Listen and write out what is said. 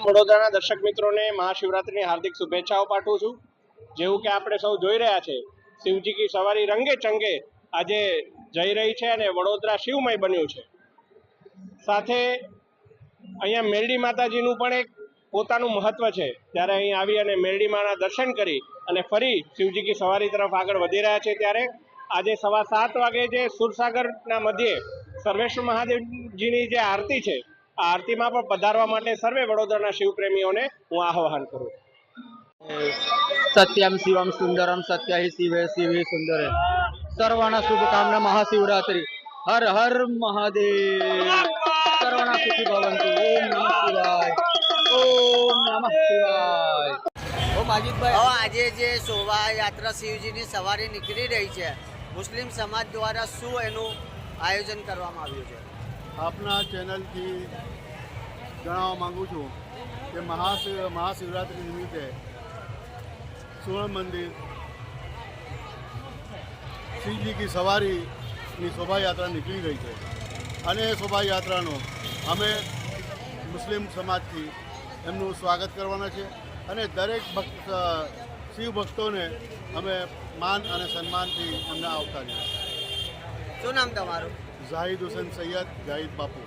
વડોદરાના દર્શક મિત્રોને મહાશિવરાત્રિની હાર્દિક શુભેચ્છાઓ પાઠવું છું। જેવું કે આપણે સૌ જોઈ રહ્યા છે, શિવજી કી સવારી રંગે ચંગે આજે જઈ રહી છે અને વડોદરા શિવમય બન્યું છે। સાથે અહીંયા મેરડી માતાજીનું પણ એક પોતાનું મહત્વ છે, ત્યારે અહીં આવી અને મેરડી માના દર્શન કરી અને ફરી શિવજી કી સવારી તરફ આગળ વધી રહ્યા છે। ત્યારે આજે 7:15 વાગે જે સુરસાગરના મધ્યે સર્વેશ્વર મહાદેવજીની જે આરતી છે, આ આરતીમાં પણ પધારવા માટે સર્વે વડોદરાના શિવપ્રેમીઓને હું આહ્વાન કરું છું। સત્યમ શિવમ સુંદરમ સત્ય હિ શિવે શિવે સુંદરે સર્વાના શુભકામના મહાશિવરાત્રી હર હર મહાદેવ સર્વાના સુખી ભવંતુ ઓમ નમઃ શિવાય ઓમ નમઃ શિવાય। ઓ માજીદભાઈ, આજે જે શોભાયાત્રા શિવજીની સવારી નીકળી રહી છે, મુસ્લિમ સમાજ દ્વારા શું એનું આયોજન કરવામાં આવ્યું છે? આપના ચેનલથી જણાવવા માગું છું કે મહાશિવરાત્રિ નિમિત્તે સુવર્ણ મંદિર શિવજી કી સવારીની શોભાયાત્રા નીકળી રહી છે અને એ શોભાયાત્રાનો અમે મુસ્લિમ સમાજથી એમનું સ્વાગત કરવાના છે અને દરેક શિવ ભક્તોને અમે માન અને સન્માનથી એમને આવકારીએ। શું નામ તમારું? ઝાહિદ હુસેન સૈયદ, જાહિદ બાપુ।